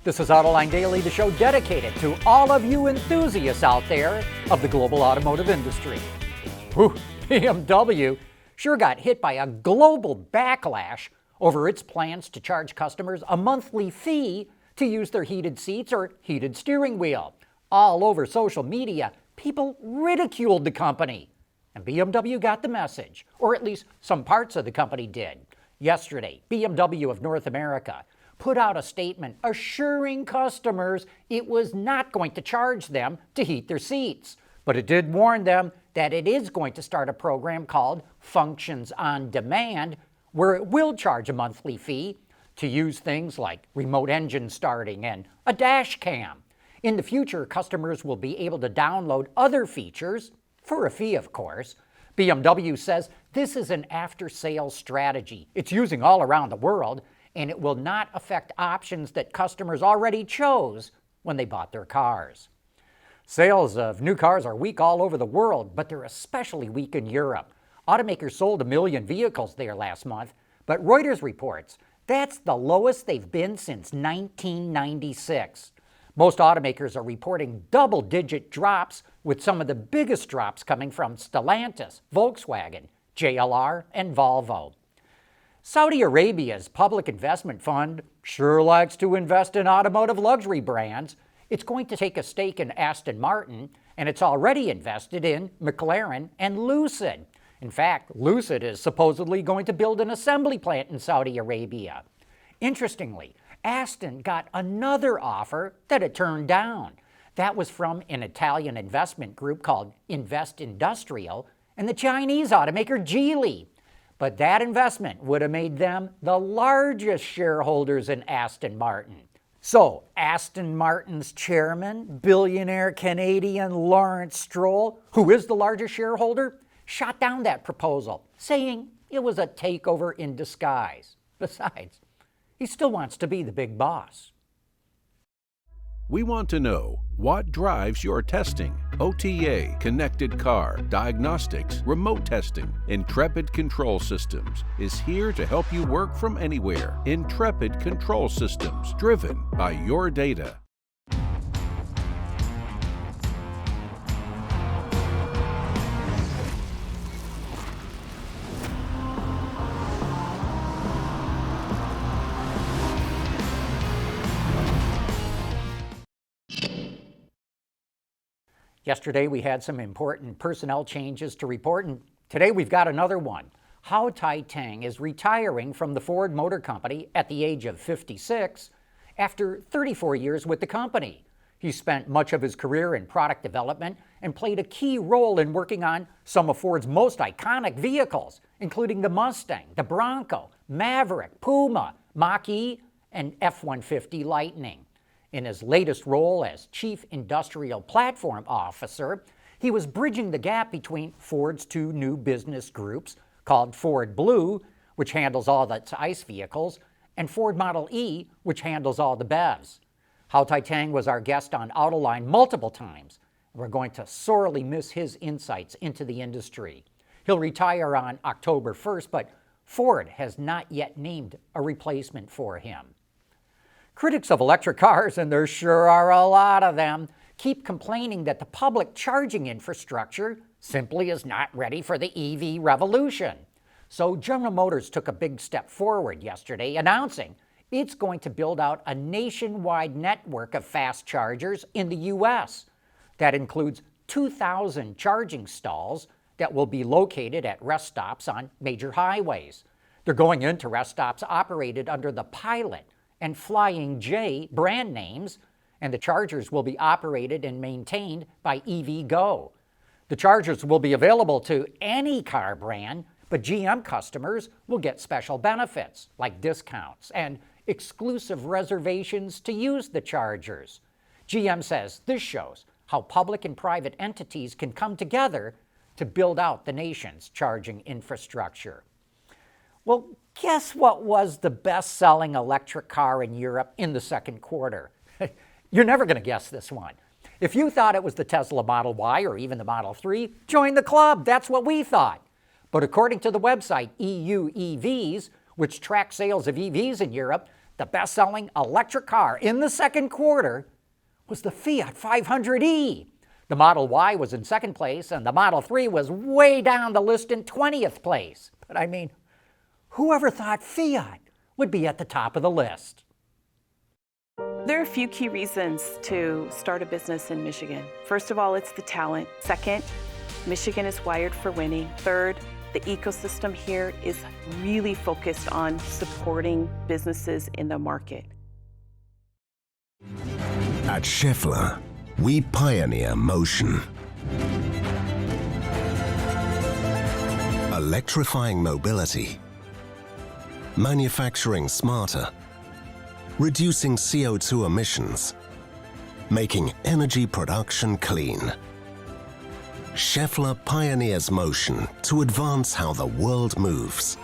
This is Autoline Daily, the show dedicated to all of you enthusiasts out there of the global automotive industry. Whew, BMW sure got hit by a global backlash over its plans to charge customers a monthly fee to use their heated seats or heated steering wheel. All over social media, people ridiculed the company. And BMW got the message, or at least some parts of the company did. Yesterday, BMW of North America put out a statement assuring customers it was not going to charge them to heat their seats. But it did warn them that it is going to start a program called Functions on Demand, where it will charge a monthly fee to use things like remote engine starting and a dash cam. In the future, customers will be able to download other features, for a fee of course. BMW says this is an after-sales strategy it's using all around the world, and it will not affect options that customers already chose when they bought their cars. Sales of new cars are weak all over the world, but they're especially weak in Europe. Automakers sold 1 million vehicles there last month, but Reuters reports that's the lowest they've been since 1996. Most automakers are reporting double-digit drops, with some of the biggest drops coming from Stellantis, Volkswagen, JLR, and Volvo. Saudi Arabia's public investment fund sure likes to invest in automotive luxury brands. It's going to take a stake in Aston Martin, and it's already invested in McLaren and Lucid. In fact, Lucid is supposedly going to build an assembly plant in Saudi Arabia. Interestingly, Aston got another offer that it turned down. That was from an Italian investment group called Invest Industrial and the Chinese automaker Geely. But that investment would have made them the largest shareholders in Aston Martin. So, Aston Martin's chairman, billionaire Canadian Lawrence Stroll, who is the largest shareholder, shot down that proposal, saying it was a takeover in disguise. Besides, he still wants to be the big boss. We want to know what drives your testing. OTA, connected car, diagnostics, remote testing. Intrepid Control Systems is here to help you work from anywhere. Intrepid Control Systems, driven by your data. Yesterday we had some important personnel changes to report, and today we've got another one. Tang is retiring from the Ford Motor Company at the age of 56 after 34 years with the company. He spent much of his career in product development and played a key role in working on some of Ford's most iconic vehicles, including the Mustang, the Bronco, Maverick, Puma, Mach-E, and F-150 Lightning. In his latest role as Chief Industrial Platform Officer, he was bridging the gap between Ford's two new business groups called Ford Blue, which handles all its ICE vehicles, and Ford Model E, which handles all the BEVs. Tang was our guest on Autoline multiple times. We're going to sorely miss his insights into the industry. He'll retire on October 1st, but Ford has not yet named a replacement for him. Critics of electric cars, and there sure are a lot of them, keep complaining that the public charging infrastructure simply is not ready for the EV revolution. So General Motors took a big step forward yesterday, announcing it's going to build out a nationwide network of fast chargers in the U.S. That includes 2,000 charging stalls that will be located at rest stops on major highways. They're going into rest stops operated under the Pilot and Flying J brand names, and the chargers will be operated and maintained by EVgo. The chargers will be available to any car brand, but GM customers will get special benefits like discounts and exclusive reservations to use the chargers. GM says this shows how public and private entities can come together to build out the nation's charging infrastructure. Well, guess what was the best-selling electric car in Europe in the second quarter? You're never going to guess this one. If you thought it was the Tesla Model Y or even the Model 3, join the club. That's what we thought. But according to the website EU EVs, which tracks sales of EVs in Europe, the best-selling electric car in the second quarter was the Fiat 500e. The Model Y was in second place, and the Model 3 was way down the list in 20th place. But I mean, whoever thought Fiat would be at the top of the list? There are a few key reasons to start a business in Michigan. First of all, it's the talent. Second, Michigan is wired for winning. Third, the ecosystem here is really focused on supporting businesses in the market. At Schaeffler, we pioneer motion. Electrifying mobility, manufacturing smarter, reducing CO2 emissions, making energy production clean. Schaeffler pioneers motion to advance how the world moves.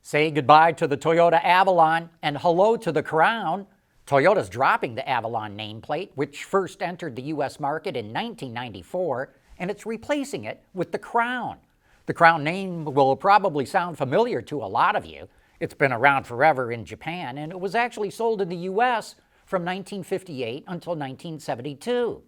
Say goodbye to the Toyota Avalon and hello to the Crown. Toyota's dropping the Avalon nameplate, which first entered the U.S. market in 1994, and it's replacing it with the Crown. The Crown name will probably sound familiar to a lot of you. It's been around forever in Japan, and it was actually sold in the U.S. from 1958 until 1972.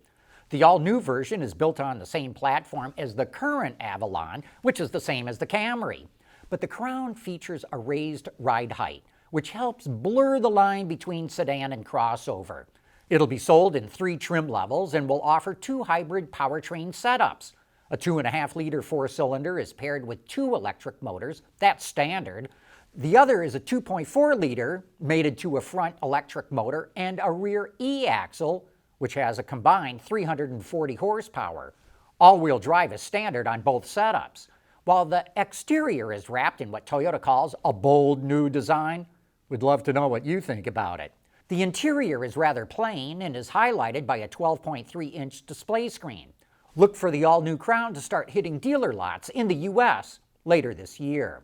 The all-new version is built on the same platform as the current Avalon, which is the same as the Camry. But the Crown features a raised ride height, which helps blur the line between sedan and crossover. It'll be sold in 3 trim levels and will offer 2 hybrid powertrain setups. A 2.5-liter 4-cylinder is paired with 2 electric motors. That's standard. The other is a 2.4-liter mated to a front electric motor and a rear e-axle, which has a combined 340 horsepower. All-wheel drive is standard on both setups. While the exterior is wrapped in what Toyota calls a bold new design, we'd love to know what you think about it. The interior is rather plain and is highlighted by a 12.3-inch display screen. Look for the all-new Crown to start hitting dealer lots in the U.S. later this year.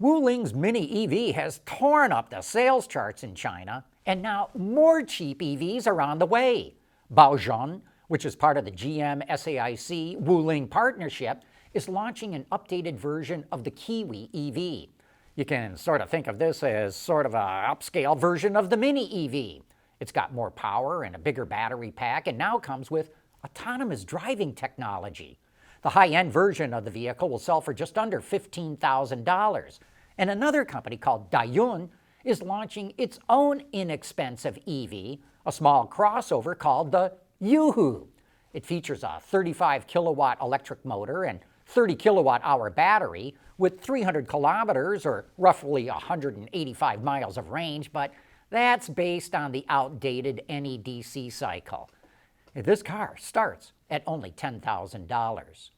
Wuling's Mini EV has torn up the sales charts in China, and now more cheap EVs are on the way. Baojun, which is part of the GM SAIC Wuling partnership, is launching an updated version of the Kiwi EV. You can sort of think of this as sort of an upscale version of the Mini EV. It's got more power and a bigger battery pack and now comes with autonomous driving technology. The high-end version of the vehicle will sell for just under $15,000. And another company called Dayun is launching its own inexpensive EV, a small crossover called the Yuhu. It features a 35-kilowatt electric motor and 30-kilowatt-hour battery with 300 kilometers or roughly 185 miles of range, but that's based on the outdated NEDC cycle. This car starts at only $10,000.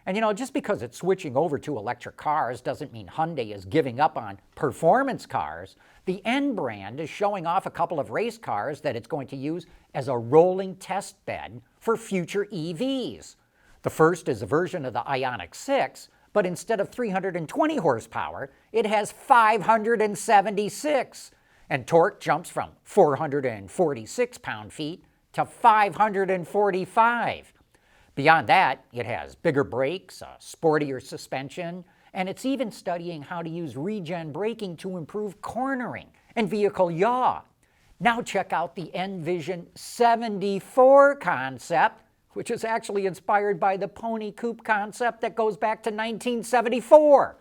And just because it's switching over to electric cars doesn't mean Hyundai is giving up on performance cars. The N brand is showing off a couple of race cars that it's going to use as a rolling test bed for future EVs. The first is a version of the Ioniq 6, but instead of 320 horsepower, it has 576, and torque jumps from 446 pound-feet to 545. Beyond that, it has bigger brakes, a sportier suspension, and it's even studying how to use regen braking to improve cornering and vehicle yaw. Now check out the Envision 74 concept, which is actually inspired by the Pony Coupe concept that goes back to 1974.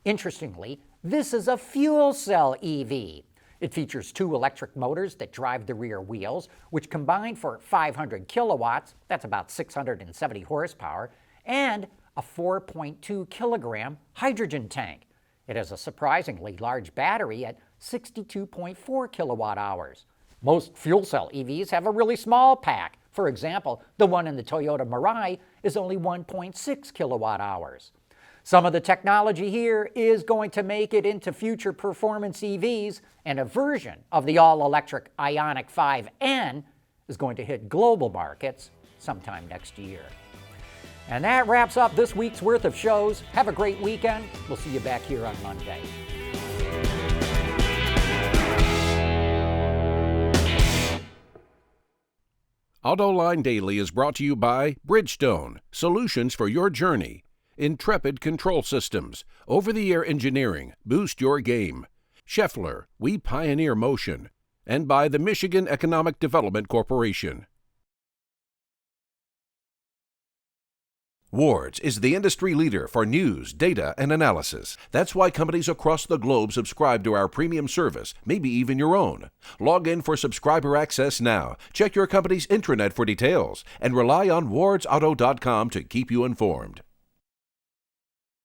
Interestingly, this is a fuel cell EV. It features 2 electric motors that drive the rear wheels, which combine for 500 kilowatts, that's about 670 horsepower, and a 4.2 kilogram hydrogen tank. It has a surprisingly large battery at 62.4 kilowatt hours. Most fuel cell EVs have a really small pack. For example, the one in the Toyota Mirai is only 1.6 kilowatt hours. Some of the technology here is going to make it into future performance EVs, and a version of the all-electric Ioniq 5N is going to hit global markets sometime next year. And that wraps up this week's worth of shows. Have a great weekend. We'll see you back here on Monday. Autoline Daily is brought to you by Bridgestone, solutions for your journey. Intrepid Control Systems, over-the-air engineering, boost your game. Scheffler, we pioneer motion. And by the Michigan Economic Development Corporation. Wards is the industry leader for news, data, and analysis. That's why companies across the globe subscribe to our premium service, maybe even your own. Log in for subscriber access now. Check your company's intranet for details and rely on wardsauto.com to keep you informed.